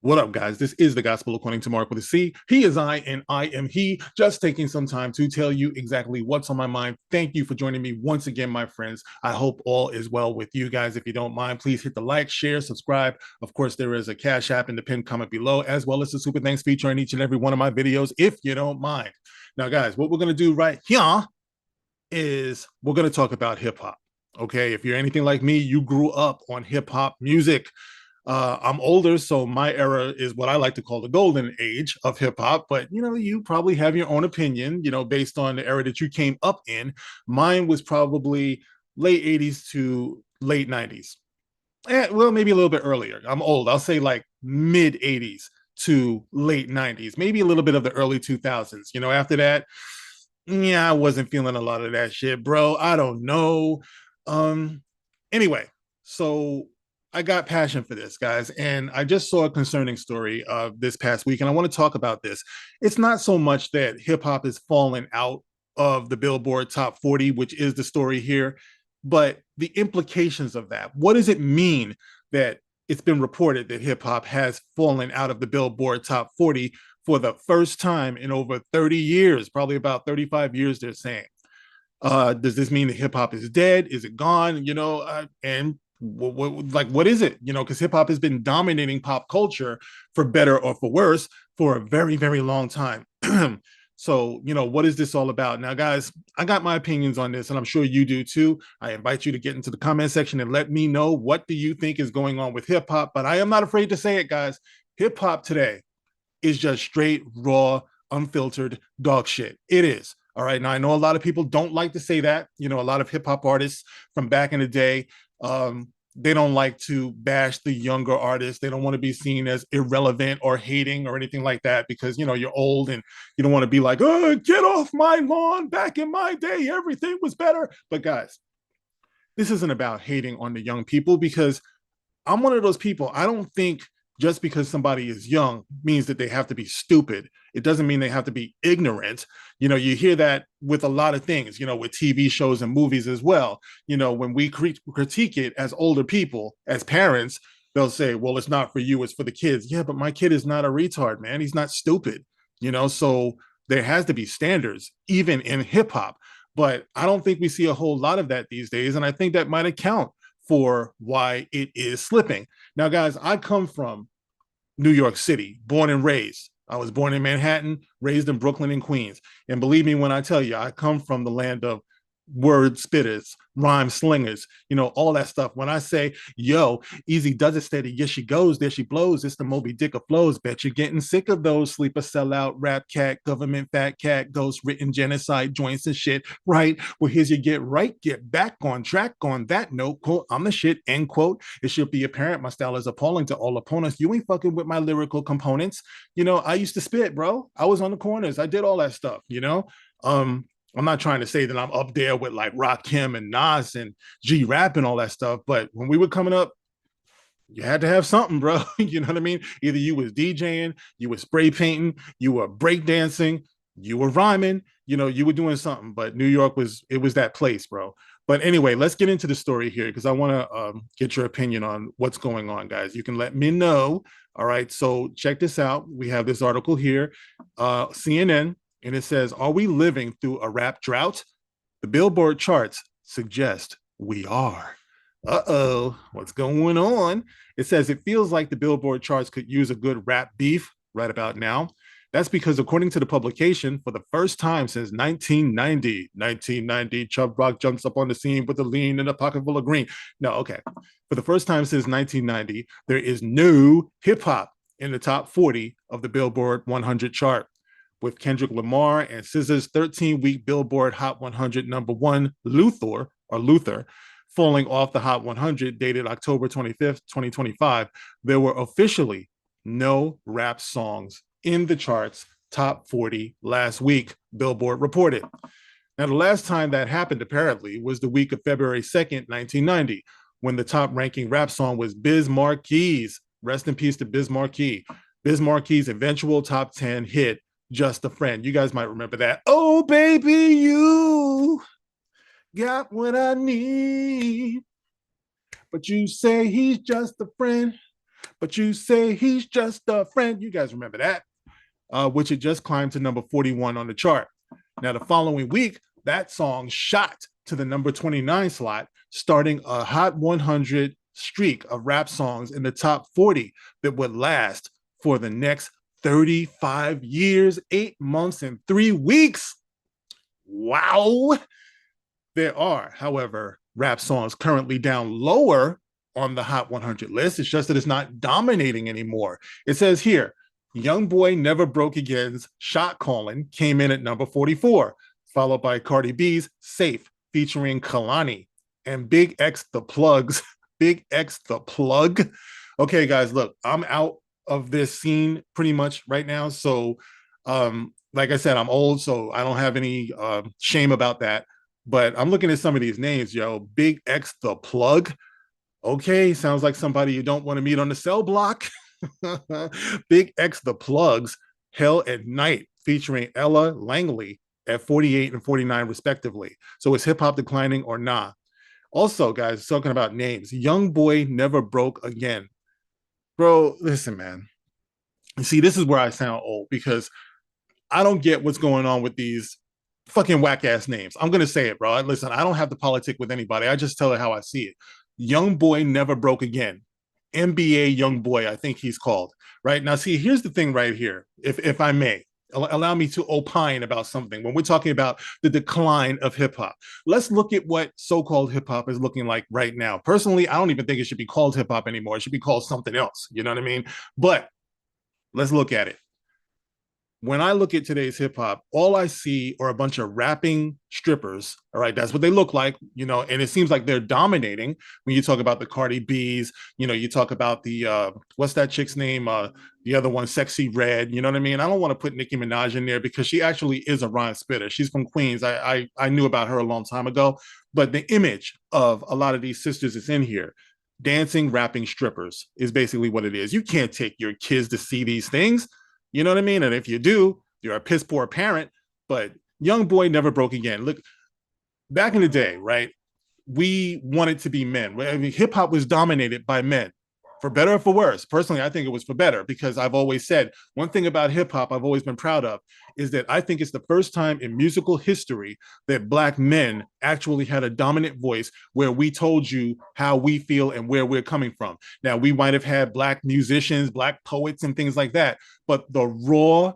What up, guys? This is the Gospel According to Mark with a C. He is I, and I am he. Just taking some time to tell you exactly what's on my mind. Thank you for joining me once again, my friends. I hope all is well with you guys. If you don't mind, please hit the like, share, subscribe. Of course, there is a Cash App in the pinned comment below, as well as the super thanks feature in each and every one of my videos, if you don't mind. Now, guys, what we're going to do right here is we're going to talk about hip hop. Okay, if you're anything like me, you grew up on hip hop music. I'm older, so my era is what I like to call the golden age of hip hop. But you probably have your own opinion, based on the era that you came up in. Mine was probably late '80s to late '90s. Well, maybe a little bit earlier. I'm old. I'll say like mid '80s to late '90s, maybe a little bit of the early 2000s. After that, yeah, I wasn't feeling a lot of that shit, bro. I don't know. Um, anyway, so I got passion for this, guys, and I just saw a concerning story this past week, and I want to talk about this. It's not so much that hip hop is falling out of the Billboard Top 40, which is the story here, but the implications of that. What does it mean that it's been reported that hip hop has fallen out of the Billboard Top 40 for the first time in over 30 years, probably about 35 years, they're saying? Does this mean that hip hop is dead? Is it gone? And what is it? Because hip hop has been dominating pop culture for better or for worse for a very, very long time. So, what is this all about? Now, guys, I got my opinions on this, and I'm sure you do too. I invite you to get into the comment section and let me know, what do you think is going on with hip hop? But I am not afraid to say it, guys. Hip hop today is just straight, raw, unfiltered dog shit. It is. All right. Now, I know a lot of people don't like to say that. A lot of hip hop artists from back in the day, they don't like to bash the younger artists. They don't want to be seen as irrelevant or hating or anything like that because, you're old and you don't want to be like, oh, get off my lawn. Back in my day, everything was better. But guys, this isn't about hating on the young people, because I'm one of those people. I don't think just because somebody is young means that they have to be stupid. It doesn't mean they have to be ignorant. You hear that with a lot of things, with TV shows and movies as well. When we critique it as older people, as parents, they'll say, well, it's not for you, it's for the kids. Yeah, but my kid is not a retard, man. He's not stupid, so there has to be standards, even in hip hop. But I don't think we see a whole lot of that these days. And I think that might account for why it is slipping. Now, guys, I come from New York City, born and raised. I was born in Manhattan, raised in Brooklyn and Queens. And believe me when I tell you, I come from the land of word spitters, rhyme slingers, all that stuff. When I say, yo, easy does it steady, yes, she goes, there she blows, it's the Moby Dick of flows. Bet you're getting sick of those sleeper, sellout, rap cat, government fat cat, ghost written genocide joints and shit, right? Well, here's your get right, get back on track on that note, quote, I'm the shit, end quote. It should be apparent my style is appalling to all opponents. You ain't fucking with my lyrical components. I used to spit, bro. I was on the corners. I did all that stuff, I'm not trying to say that I'm up there with like Rakim and Nas and G Rap and all that stuff, but when we were coming up, you had to have something, bro. You know what I mean? Either you was DJing, you were spray painting, you were breakdancing, you were rhyming, you were doing something. But New York was that place, bro. But anyway, let's get into the story here, because I want to get your opinion on what's going on, guys. You can let me know. All right. So check this out. We have this article here, CNN. And it says, are we living through a rap drought? The Billboard charts suggest we are. Uh-oh, what's going on? It says it feels like the Billboard charts could use a good rap beef right about now. That's because, according to the publication, for the first time since 1990, Chubb Rock jumps up on the scene with a lean and a pocket full of green. No, okay. For the first time since 1990, there is no hip hop in the top 40 of the Billboard 100 chart, with Kendrick Lamar and SZA's 13-week Billboard Hot 100 #1, Luther, falling off the Hot 100 dated October 25th, 2025. There were officially no rap songs in the chart's top 40 last week, Billboard reported. Now, the last time that happened, apparently, was the week of February 2nd, 1990, when the top-ranking rap song was Biz Marquis's, rest in peace to Biz Marquis, Biz Marquis's eventual top 10 hit, Just a Friend. You guys might remember that. Oh, baby, you got what I need, but you say he's just a friend, but you say he's just a friend. You guys remember that? Which it just climbed to number 41 on the chart. Now, the following week, that song shot to the number 29 slot, starting a Hot 100 streak of rap songs in the top 40 that would last for the next 35 years, 8 months, and 3 weeks. Wow. There are, however, rap songs currently down lower on the Hot 100 list. It's just that it's not dominating anymore. It says here, Young Boy Never Broke Again's Shot Callin' came in at number 44, followed by Cardi B's Safe featuring Kalani and Big X the Plugs. Big X the Plug. Okay, guys, look, I'm out of this scene pretty much right now. So, like I said, I'm old, so I don't have any shame about that. But I'm looking at some of these names, yo. Big X the Plug. Okay, sounds like somebody you don't want to meet on the cell block. Big X the Plugs, Hell at Night, featuring Ella Langley at 48 and 49 respectively. So is hip hop declining or nah? Also, guys, talking about names, Young Boy Never Broke Again. Bro, listen, man. You see, this is where I sound old because I don't get what's going on with these fucking whack ass names. I'm gonna say it, bro. Listen, I don't have to politic with anybody. I just tell it how I see it. Young Boy Never Broke Again. NBA Young Boy, I think he's called. Right now, see, here's the thing right here, if I may. Allow me to opine about something. When we're talking about the decline of hip hop, let's look at what so-called hip hop is looking like right now. Personally, I don't even think it should be called hip hop anymore. It should be called something else. You know what I mean? But let's look at it. When I look at today's hip hop, all I see are a bunch of rapping strippers. All right, that's what they look like, and it seems like they're dominating when you talk about the Cardi B's, you talk about the what's that chick's name? The other one, Sexy Red, you know what I mean? I don't want to put Nicki Minaj in there because she actually is a rhyme spitter. She's from Queens. I knew about her a long time ago, but the image of a lot of these sisters is in here. Dancing, rapping strippers is basically what it is. You can't take your kids to see these things. You know what I mean? And if you do, you're a piss poor parent. But Young Boy Never Broke Again. Look, back in the day, right? We wanted to be men. I mean, hip hop was dominated by men, for better or for worse. Personally, I think it was for better because I've always said one thing about hip hop I've always been proud of is that I think it's the first time in musical history that Black men actually had a dominant voice where we told you how we feel and where we're coming from. Now, we might have had Black musicians, Black poets, and things like that, but the raw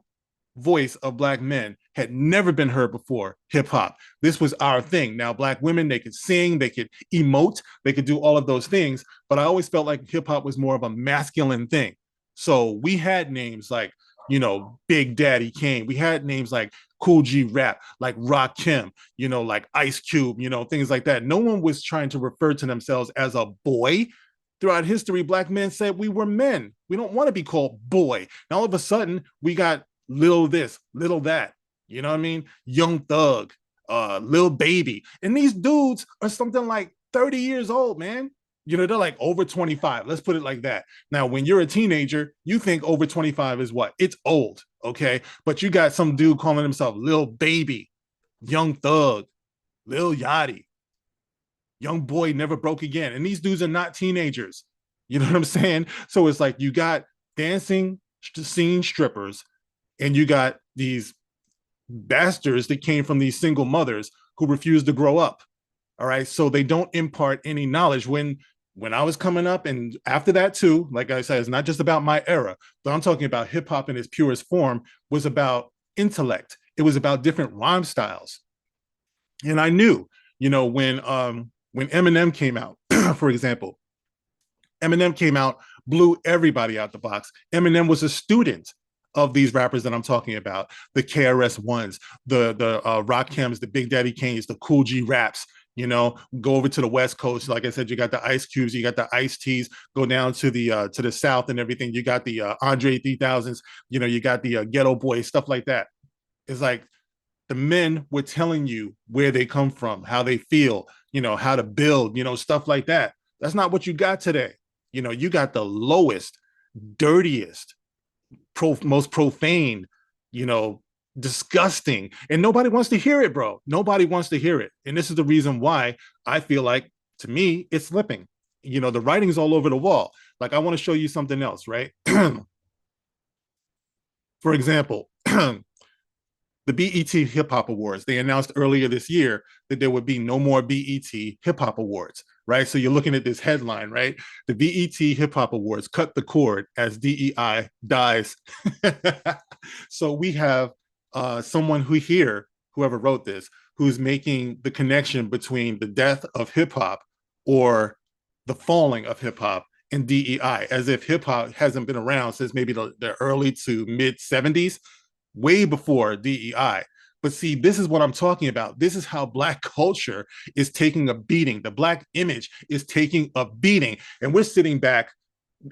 voice of Black men had never been heard before hip hop. This was our thing. Now, Black women, they could sing, they could emote, they could do all of those things, but I always felt like hip hop was more of a masculine thing. So we had names like, Big Daddy Kane. We had names like Cool G Rap, like Rakim, like Ice Cube, things like that. No one was trying to refer to themselves as a boy. Throughout history, Black men said we were men. We don't want to be called boy. Now, all of a sudden, we got little this, little that. You know what I mean? Young Thug, Lil Baby. And these dudes are something like 30 years old, man. They're like over 25. Let's put it like that. Now, when you're a teenager, you think over 25 is what? It's old, okay? But you got some dude calling himself Lil Baby, Young Thug, Lil Yachty, Young Boy Never Broke Again. And these dudes are not teenagers. You know what I'm saying? So it's like you got dancing scene strippers and you got these bastards that came from these single mothers who refused to grow up. All right. So they don't impart any knowledge. When I was coming up and after that too, like I said, it's not just about my era, but I'm talking about hip hop in its purest form was about intellect. It was about different rhyme styles. And I knew, when Eminem came out, for example, Eminem came out, blew everybody out the box. Eminem was a student of these rappers that I'm talking about, the KRS Ones, the Rakims, the Big Daddy Kanes, the Cool G Raps. Go over to the West Coast. Like I said, you got the Ice Cubes, you got the Ice Teas. Go down to the South and everything. You got the Andre 3000s. You got the Ghetto Boys, stuff like that. It's like the men were telling you where they come from, how they feel, how to build, stuff like that. That's not what you got today. You got the lowest, dirtiest, most profane, disgusting, and nobody wants to hear it, bro. Nobody wants to hear it. And this is the reason why I feel like, to me, it's slipping. The writing's all over the wall. Like, I want to show you something else, right? For example, the BET Hip Hop Awards. They announced earlier this year that there would be no more BET Hip Hop Awards, right? So you're looking at this headline, right? The BET Hip Hop Awards cut the cord as DEI dies. So we have someone whoever wrote this, who's making the connection between the death of hip hop or the falling of hip hop and DEI, as if hip hop hasn't been around since maybe the early to mid 70s, way before DEI. But see, this is what I'm talking about. This is how Black culture is taking a beating. The Black image is taking a beating. And we're sitting back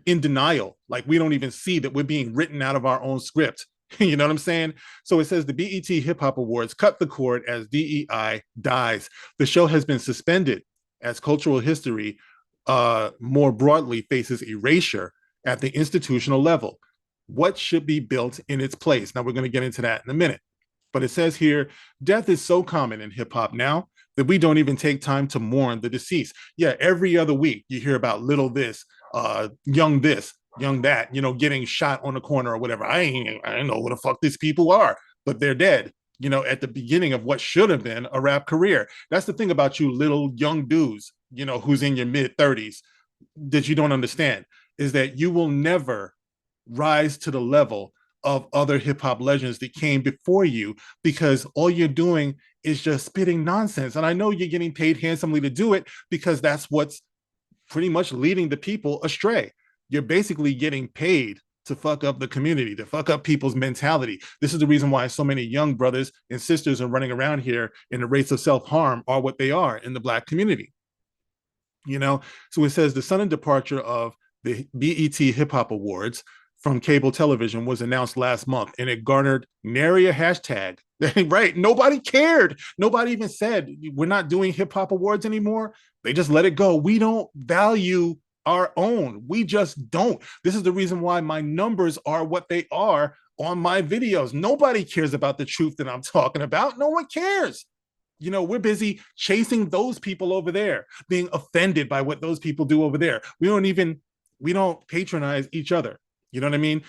in denial. Like, we don't even see that we're being written out of our own script. You know what I'm saying? So it says the BET Hip Hop Awards cut the cord as DEI dies. The show has been suspended as cultural history more broadly faces erasure at the institutional level. What should be built in its place? Now, we're going to get into that in a minute. But it says here, death is so common in hip hop now that we don't even take time to mourn the deceased. Yeah, every other week you hear about little this, young this, young that, getting shot on the corner or whatever. I don't know what the fuck these people are, but they're dead. At the beginning of what should have been a rap career. That's the thing about you little young dudes, who's in your mid 30s, that you don't understand, is that you will never rise to the level of other hip hop legends that came before you, because all you're doing is just spitting nonsense. And I know you're getting paid handsomely to do it, because that's what's pretty much leading the people astray. You're basically getting paid to fuck up the community, to fuck up people's mentality. This is the reason why so many young brothers and sisters are running around here, and the rates of self-harm are what they are in the Black community. So it says the sudden departure of the BET Hip Hop Awards from cable television was announced last month, and it garnered nary a hashtag. Right? Nobody cared. Nobody even said we're not doing hip hop awards anymore. They just let it go. We don't value our own. We just don't. This is the reason why my numbers are what they are on my videos. Nobody cares about the truth that I'm talking about. No one cares. We're busy chasing those people over there, being offended by what those people do over there. We don't patronize each other. You know what I mean?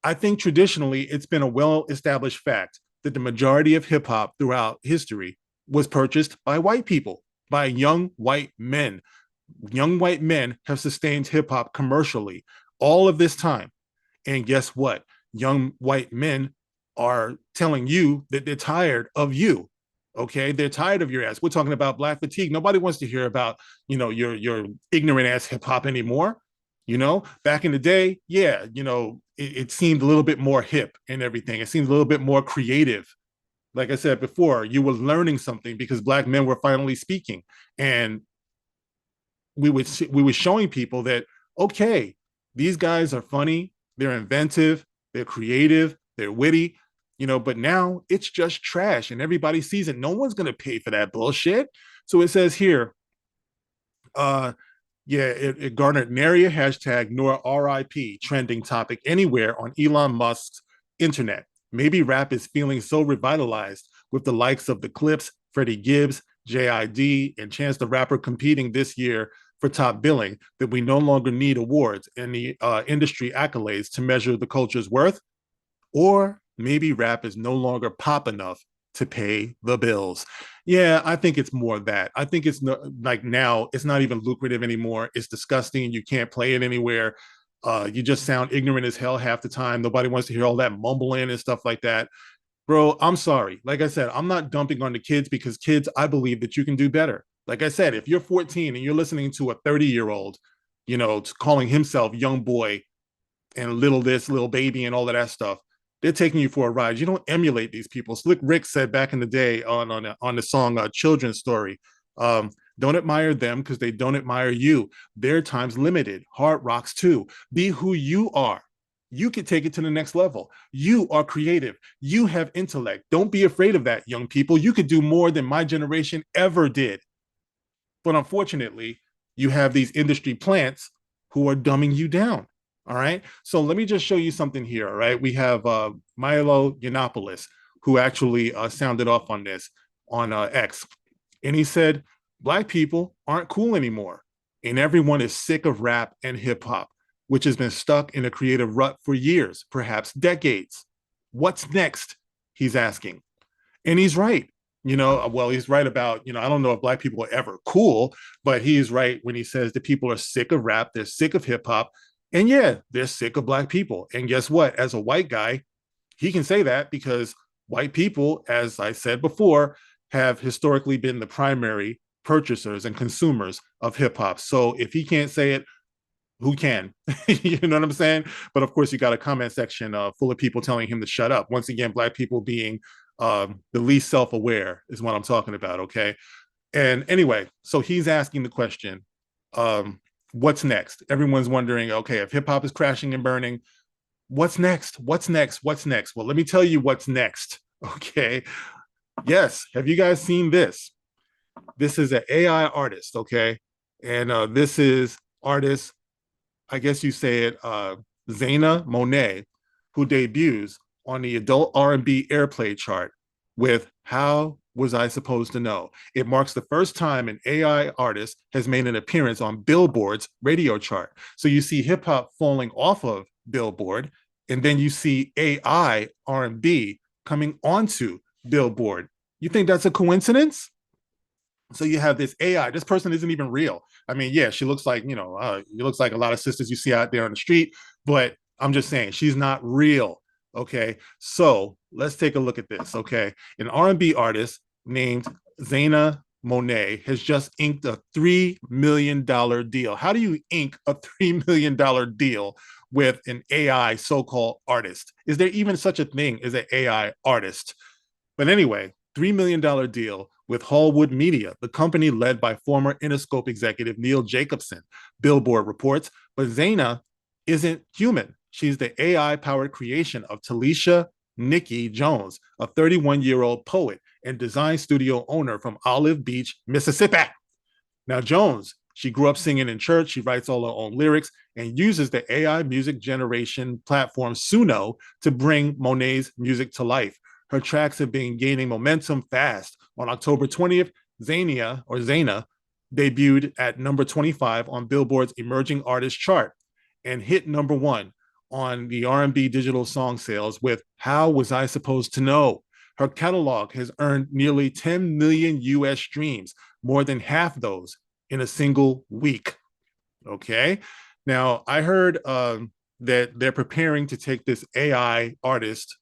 I think traditionally it's been a well-established fact that the majority of hip hop throughout history was purchased by white people, by young white men. Young white men have sustained hip hop commercially all of this time. And guess what? Young white men are telling you that they're tired of you. Okay, they're tired of your ass. We're talking about Black fatigue. Nobody wants to hear about, your ignorant ass hip hop anymore. Back in the day, yeah, it seemed a little bit more hip and everything. It seemed a little bit more creative. Like I said before, you were learning something because Black men were finally speaking, and we were showing people that, okay, these guys are funny, they're inventive, they're creative, they're witty, but now it's just trash and everybody sees it. No one's going to pay for that bullshit. So it says here, yeah, it garnered nary a hashtag nor RIP trending topic anywhere on Elon Musk's internet. Maybe rap is feeling so revitalized with the likes of the Clips, Freddie Gibbs, JID, and Chance the Rapper competing this year for top billing that we no longer need awards and the industry accolades to measure the culture's worth. Or maybe rap is no longer pop enough to pay the bills. Yeah, I think it's more that. I think it's like now it's not even lucrative anymore. It's disgusting. You can't play it anywhere. You just sound ignorant as hell half the time. Nobody wants to hear all that mumbling and stuff like that. Bro, I'm sorry. Like I said, I'm not dumping on the kids, because kids, I believe that you can do better. Like I said, if you're 14 and you're listening to a 30-year-old, calling himself young boy and little this, little baby, and all of that stuff, they're taking you for a ride. You don't emulate these people. Slick Rick said back in the day on the song Children's Story, don't admire them because they don't admire you. Their time's limited. Hard rocks too. Be who you are. You could take it to the next level. You are creative. You have intellect. Don't be afraid of that, young people. You could do more than my generation ever did. But unfortunately, you have these industry plants who are dumbing you down. All right. So let me just show you something here. All right. We have Milo Yiannopoulos, who actually sounded off on this on X. And he said, Black people aren't cool anymore. and everyone is sick of rap and hip hop, which has been stuck in a creative rut for years, perhaps decades. What's next? He's asking. And he's right. Well, he's right about, I don't know if black people are ever cool, but he's right when he says that people are sick of rap, they're sick of hip hop, and yeah, they're sick of black people. And guess what? As a white guy, he can say that because white people, as I said before, have historically been the primary purchasers and consumers of hip hop. So if he can't say it, who can? You know what I'm saying? But of course, you got a comment section full of people telling him to shut up. Once again, black people being the least self-aware is what I'm talking about. Okay. And anyway, so he's asking the question, what's next? Everyone's wondering, okay, if hip hop is crashing and burning, what's next? What's next? What's next? Well, let me tell you what's next. Okay. Yes. Have you guys seen this? This is an AI artist. Okay. And this is artist, I guess you say it, Zaina Monet, who debuts on the adult R&B airplay chart with How Was I Supposed to Know? It marks the first time an AI artist has made an appearance on Billboard's radio chart. So you see hip hop falling off of Billboard, and then you see AI R&B coming onto Billboard. You think that's a coincidence? So you have this AI. This person isn't even real. I mean, yeah, she looks like, she looks like a lot of sisters you see out there on the street, but I'm just saying she's not real. Okay. So let's take a look at this. Okay. An R&B artist named Zaina Monet has just inked a $3 million deal. How do you ink a $3 million deal with an AI so-called artist? Is there even such a thing as an AI artist? But anyway, $3 million deal with Hallwood Media, the company led by former Interscope executive Neil Jacobson, Billboard reports. But Zaina isn't human. She's the AI-powered creation of Talisha Nikki Jones, a 31-year-old poet and design studio owner from Olive Beach, Mississippi. Now, Jones, she grew up singing in church. She writes all her own lyrics and uses the AI music generation platform Suno to bring Monet's music to life. Her tracks have been gaining momentum fast. On October 20th, Zaina debuted at number 25 on Billboard's Emerging Artist chart and hit number 1 on the R&B digital song sales with How Was I Supposed to Know? Her catalog has earned nearly 10 million US streams, more than half those in a single week. Okay. Now, I heard that they're preparing to take this AI artist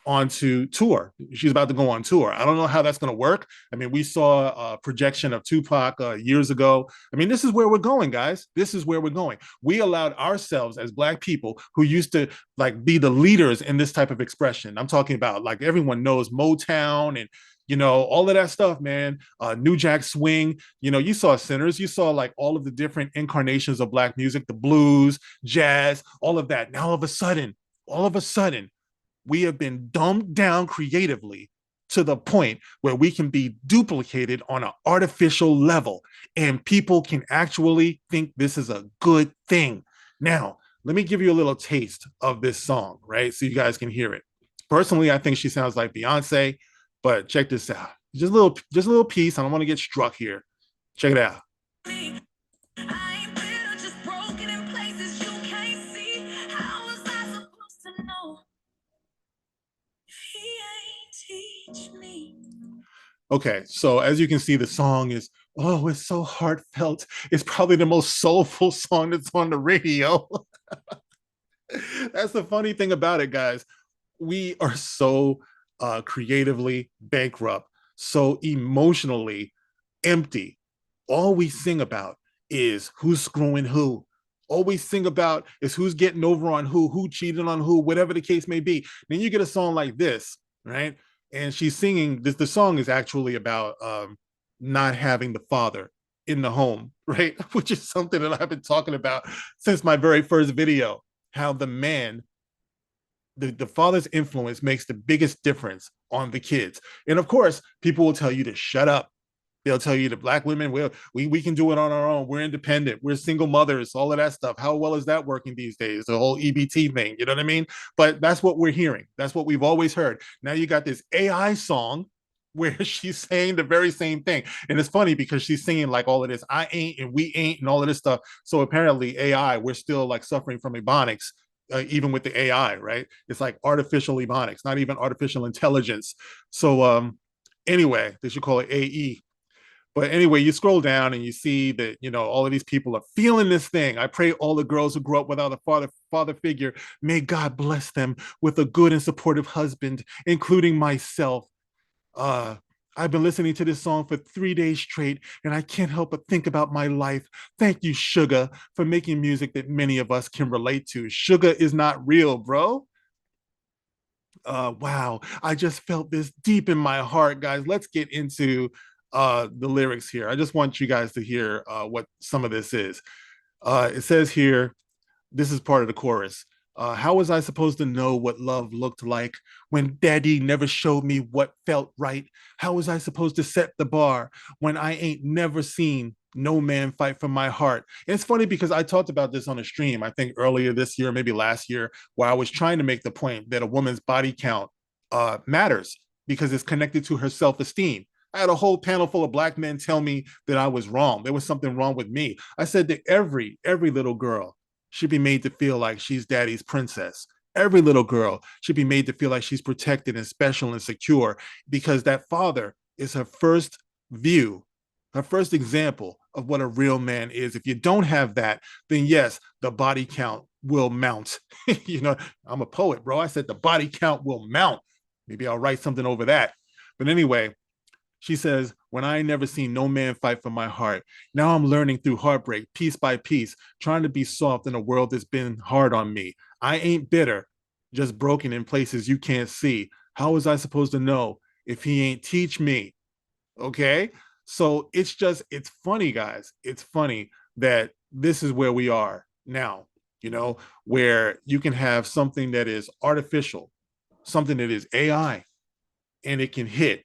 onto tour. She's about to go on tour. I don't know how that's going to work. I mean, we saw a projection of Tupac years ago. I mean, this is where we're going, guys. This is where we're going. We allowed ourselves as black people who used to like be the leaders in this type of expression. I'm talking about like everyone knows Motown and all of that stuff, man. New Jack Swing. You saw Sinners. You saw like all of the different incarnations of black music, the blues, jazz, all of that. Now, all of a sudden, we have been dumbed down creatively to the point where we can be duplicated on an artificial level and people can actually think this is a good thing. Now, let me give you a little taste of this song, right? So you guys can hear it. Personally, I think she sounds like Beyonce, but check this out. Just a little piece. I don't want to get struck here. Check it out. Okay, so as you can see, the song is, oh, it's so heartfelt. It's probably the most soulful song that's on the radio. That's the funny thing about it, guys. We are so creatively bankrupt, so emotionally empty. All we sing about is who's screwing who. All we sing about is who's getting over on who cheated on who, whatever the case may be. Then you get a song like this, right? And she's singing this. The song is actually about not having the father in the home, right? Which is something that I've been talking about since my very first video. How the man, the father's influence makes the biggest difference on the kids. And of course, people will tell you to shut up. They'll tell you that black women, we can do it on our own. We're independent. We're single mothers, all of that stuff. How well is that working these days? The whole EBT thing, you know what I mean? But that's what we're hearing. That's what we've always heard. Now you got this AI song where she's saying the very same thing. And it's funny because she's singing like all of this, I ain't and we ain't and all of this stuff. So apparently AI, we're still like suffering from ebonics, even with the AI, right? It's like artificial ebonics, not even artificial intelligence. So anyway, they should call it AE. But anyway, you scroll down and you see that, all of these people are feeling this thing. I pray all the girls who grew up without a father figure, may God bless them with a good and supportive husband, including myself. uh I've been listening to this song for 3 days straight, and I can't help but think about my life. Thank you, Sugar, for making music that many of us can relate to. Sugar is not real, bro. Wow, I just felt this deep in my heart, guys. Let's get into the lyrics here. I just want you guys to hear what some of this is. It says here, this is part of the chorus. How was I supposed to know what love looked like when daddy never showed me what felt right? How was I supposed to set the bar when I ain't never seen no man fight for my heart? And it's funny because I talked about this on a stream, I think earlier this year, maybe last year, where I was trying to make the point that a woman's body count matters because it's connected to her self-esteem. I had a whole panel full of black men tell me that I was wrong. There was something wrong with me. I said that every little girl should be made to feel like she's daddy's princess. Every little girl should be made to feel like she's protected and special and secure, because that father is her first view, her first example of what a real man is. If you don't have that, then yes, the body count will mount. I'm a poet, bro. I said the body count will mount. Maybe I'll write something over that. But anyway, she says, when I ain't never seen no man fight for my heart, now I'm learning through heartbreak, piece by piece, trying to be soft in a world that's been hard on me. I ain't bitter, just broken in places you can't see. How was I supposed to know if he ain't teach me? Okay. So it's funny, guys. It's funny that this is where we are now, where you can have something that is artificial, something that is AI, and it can hit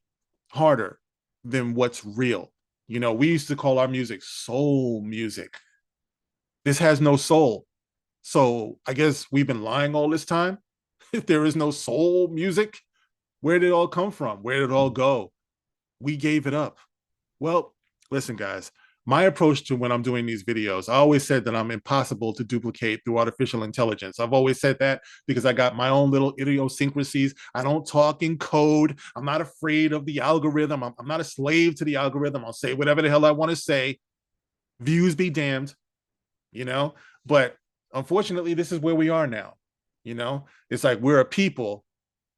harder than what's real. We used to call our music soul music. This has no soul. So I guess we've been lying all this time. If there is no soul music, where did it all come from? Where did it all go? We gave it up. Well, listen, guys, my approach to when I'm doing these videos, I always said that I'm impossible to duplicate through artificial intelligence. I've always said that because I got my own little idiosyncrasies. I don't talk in code. I'm not afraid of the algorithm. I'm not a slave to the algorithm. I'll say whatever the hell I want to say. Views be damned, you know? But unfortunately, this is where we are now. It's like we're a people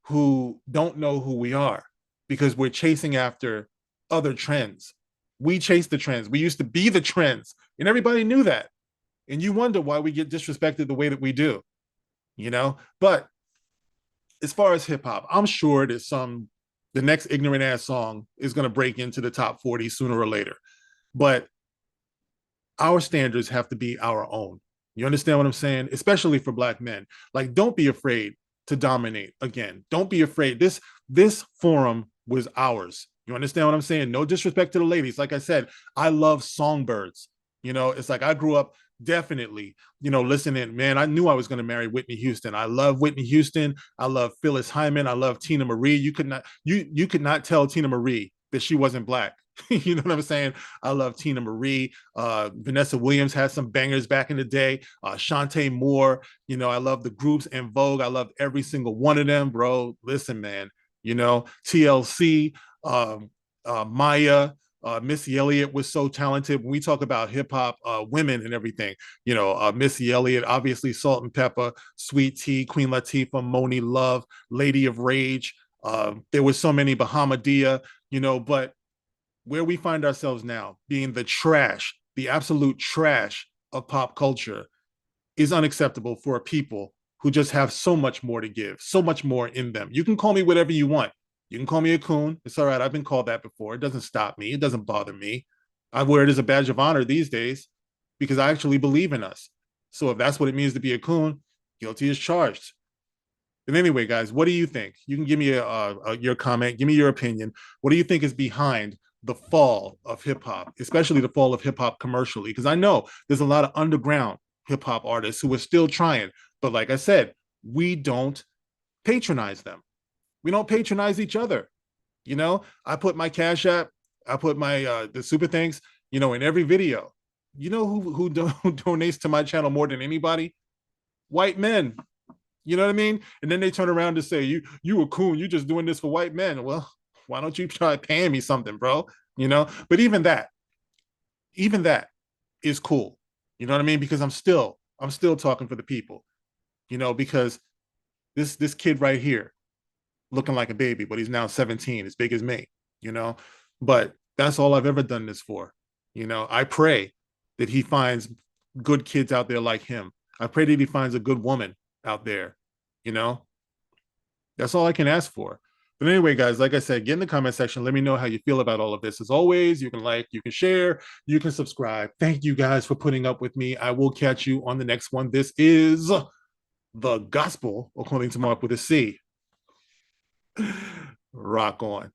who don't know who we are because we're chasing after other trends. We chase the trends. We used to be the trends, and everybody knew that. And you wonder why we get disrespected the way that we do, But as far as hip hop, I'm sure that the next ignorant ass song is going to break into the top 40 sooner or later. But our standards have to be our own. You understand what I'm saying? Especially for black men. Like, don't be afraid to dominate again. Don't be afraid. This forum was ours. You understand what I'm saying? No disrespect to the ladies. Like I said, I love songbirds. It's like I grew up definitely, listening. Man, I knew I was going to marry Whitney Houston. I love Whitney Houston. I love Phyllis Hyman. I love Tina Marie. You could not tell Tina Marie that she wasn't black. You know what I'm saying? I love Tina Marie. Vanessa Williams had some bangers back in the day. Shantae Moore. I love the groups in Vogue. I love every single one of them, bro. Listen, man. TLC, Maya, Missy Elliott was so talented. When we talk about hip hop women and everything, Missy Elliott, obviously Salt and Pepper, Sweet Tea, Queen Latifah, Moni Love, Lady of Rage. There was so many, Bahamadia, but where we find ourselves now, being the trash, the absolute trash of pop culture, is unacceptable for a people who just have so much more to give, so much more in them. You can call me whatever you want. You can call me a coon. It's all right. I've been called that before. It doesn't stop me. It doesn't bother me. I wear it as a badge of honor these days because I actually believe in us. So if that's what it means to be a coon, guilty as charged. And anyway, guys, what do you think? You can give me your comment. Give me your opinion. What do you think is behind the fall of hip hop, especially the fall of hip hop commercially? Because I know there's a lot of underground hip hop artists who are still trying. But like I said, we don't patronize them. We don't patronize each other. I put my Cash App, I put my the super thanks, in every video. Who donates to my channel more than anybody? White men. You know what I mean? And then they turn around to say, you a coon, you just doing this for white men. Well, why don't you try paying me something, bro? But even that is cool. You know what I mean? Because I'm still talking for the people, because this kid right here, looking like a baby, but he's now 17, as big as me, you know. But that's all I've ever done this for. I pray that he finds good kids out there like him. I pray that he finds a good woman out there, you know. That's all I can ask for. But anyway, guys, like I said, get in the comment section. Let me know how you feel about all of this. As always, you can like, you can share, you can subscribe. Thank you guys for putting up with me. I will catch you on the next one. This is the gospel according to Mark with a C. Rock on.